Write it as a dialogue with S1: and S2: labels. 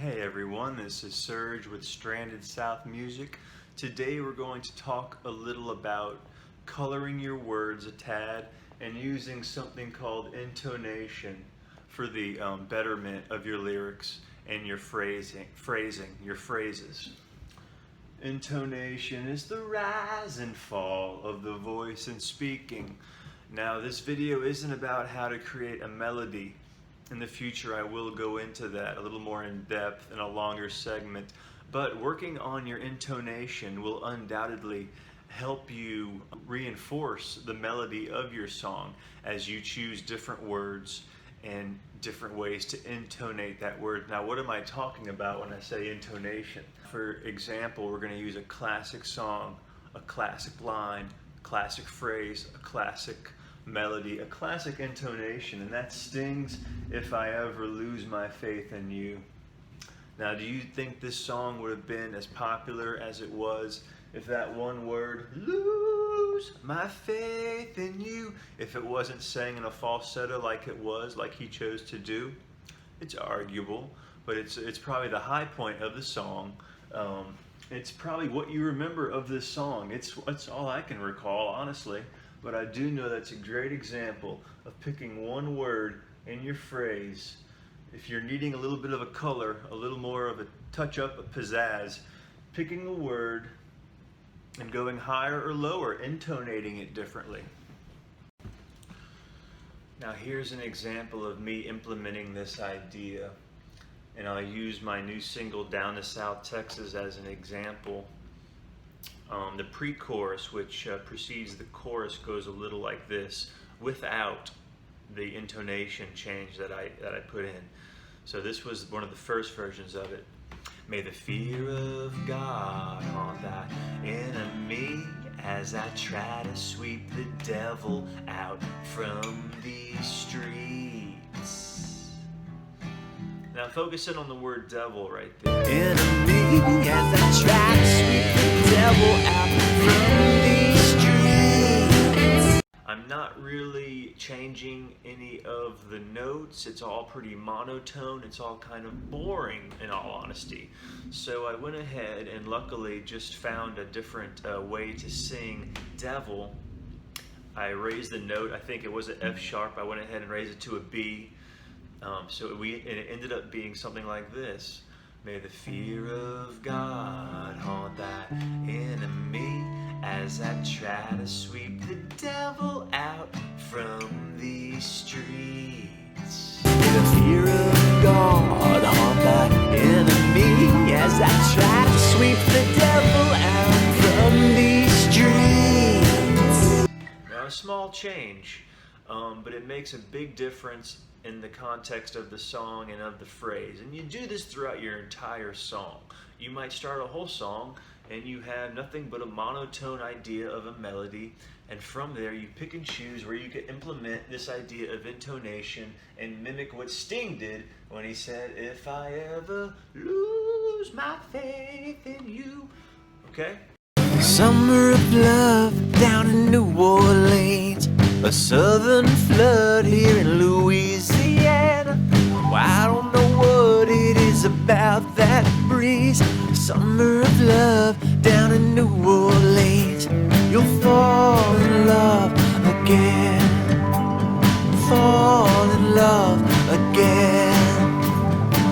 S1: Hey everyone, this is Serge with Stranded South Music. Today we're going to talk a little about coloring your words a tad and using something called intonation for the betterment of your lyrics and your phrasing, your phrases. Intonation is the rise and fall of the voice in speaking. Now this video isn't about how to create a melody. In the future I will go into that a little more in depth in a longer segment, but working on your intonation will undoubtedly help you reinforce the melody of your song as you choose different words and different ways to intonate that word. Now what am I talking about when I say intonation? For example, we're going to use a classic song, a classic line, classic phrase, a classic melody, a classic intonation, and that stings if I ever lose my faith in you. Now, do you think this song would have been as popular as it was if that one word, lose my faith in you, if it wasn't sang in a falsetto like it was, like he chose to do? It's arguable, but it's probably the high point of the song. It's probably what you remember of this song. It's all I can recall, honestly. But I do know that's a great example of picking one word in your phrase. If you're needing a little bit of a color, a little more of a touch-up, a pizzazz, picking a word and going higher or lower, intonating it differently. Now here's an example of me implementing this idea, and I'll use my new single, Down to South Texas, as an example. The pre-chorus, which precedes the chorus, goes a little like this, without the intonation change that I put in. So this was one of the first versions of it. May the fear of God haunt thy enemy as I try to sweep the devil out from these streets. Now focus in on the word devil right there.
S2: Enemy as I try to sweep the devil out from these streets.
S1: I'm not really changing any of the notes. It's all pretty monotone. It's all kind of boring, in all honesty. So I went ahead and luckily just found a different way to sing devil. I raised the note. I think it was an F sharp. I went ahead and raised it to a B. It ended up being something like this. May the fear of God haunt thy enemy as I try to sweep the devil out from these streets.
S2: May the fear of God haunt thy enemy as I try to sweep the devil out from these streets.
S1: Now a small change, but it makes a big difference in the context of the song and of the phrase. And you do this throughout your entire song. You might start a whole song and you have nothing but a monotone idea of a melody, and from there you pick and choose where you can implement this idea of intonation and mimic what Sting did when he said, if I ever lose my faith in you. Okay?
S2: Summer of love down in New Orleans, a southern flood here in Louisiana. Well, I don't know what it is about that breeze. Summer of love down in New Orleans. You'll fall in love again. Fall in love again.